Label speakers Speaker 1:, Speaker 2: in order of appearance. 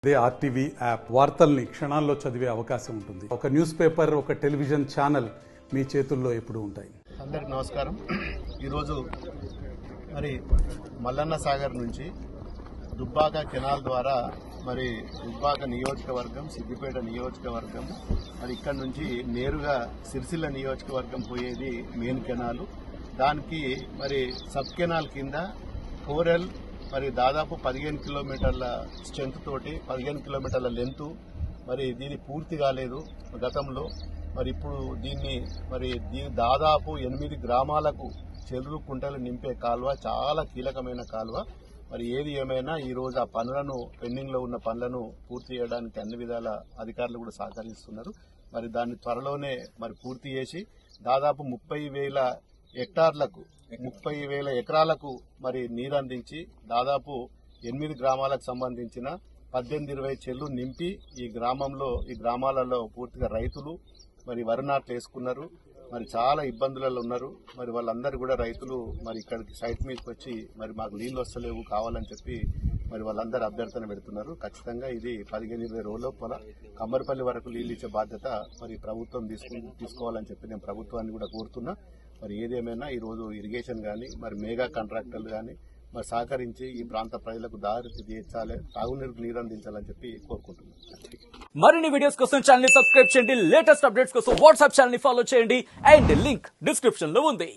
Speaker 1: అదే RTV app వార్తల్ని క్షణాల్లో చదివే అవకాశం ఉంటుంది. ఒక న్యూస్ పేపర్, ఒక టెలివిజన్ ఛానల్ మీ చేతుల్లో ఎప్పుడూ ఉంటాయి.
Speaker 2: అందరికి నమస్కారం. ఈరోజు మరి మల్లన్న సాగర్ నుంచి దుబ్బాక కెనాల్ ద్వారా మరి దుబ్బాక నియోజకవర్గం, సిద్దిపేట నియోజకవర్గం, మరి ఇక్కడ నుంచి నేరుగా సిరిసిల్ల నియోజకవర్గం పోయేది మెయిన్ కెనాలు. దానికి మరి సబ్ కెనాల్ కింద కోరెల్ మరి దాదాపు 15 కిలోమీటర్ల స్ట్రెంత్ తోటి 15 కిలోమీటర్ల లెంత్ మరి దీన్ని పూర్తి కాలేదు గతంలో. మరి ఇప్పుడు దీన్ని దాదాపు 8 గ్రామాలకు చెరువు కుంటలు నింపే కాలువ, చాలా కీలకమైన కాలువ. మరి ఏది ఏమైనా ఈ రోజు ఆ పనులను, పెండింగ్ లో ఉన్న పనులను పూర్తి చేయడానికి అన్ని విధాల అధికారులు కూడా సహకరిస్తున్నారు. మరి దాన్ని త్వరలోనే మరి పూర్తి చేసి దాదాపు 30,000 హెక్టార్లకు 30,000 ఎకరాలకు మరి నీరందించి దాదాపు 8 గ్రామాలకు సంబంధించిన 18-20 చెర్లు నింపి ఈ గ్రామాలలో పూర్తిగా రైతులు మరి వరి నాట్లు వేసుకున్నారు. మరి చాలా ఇబ్బందులలో ఉన్నారు. మరి వాళ్ళందరూ కూడా రైతులు మరి ఇక్కడికి సైట్ మీదకి వచ్చి మరి మాకు నీళ్లు వస్తలేవు కావాలని చెప్పి మరి వాళ్ళందరూ అభ్యర్థన పెడుతున్నారు. ఖచ్చితంగా ఇది 15-20 రోజుల లోపల కమ్మరిపల్లి వరకు నీళ్లు ఇచ్చే బాధ్యత మరి ప్రభుత్వం తీసుకోవాలని చెప్పి నేను ప్రభుత్వాన్ని కూడా కోరుతున్నా. మరి ఏదేమైనా ఈ రోజు ఇరిగేషన్ గానీ, మరి మేఘా కాంట్రాక్టర్లు గానీ మరి సహకరించి ఈ ప్రాంత ప్రజలకు దారి తీర్చాలి, తాగునీరుకు నీరు అందించాలని చెప్పి కోరుకుంటున్నాను.
Speaker 3: మరిన్ని వీడియోస్ కోసం ఛానల్ ని సబ్స్క్రైబ్ చేయండి. లేటెస్ట్ అప్డేట్స్ కోసం వాట్సాప్ ఛానల్ ని ఫాలో చేయండి. అండ్ లింక్ డిస్క్రిప్షన్ లో ఉంది.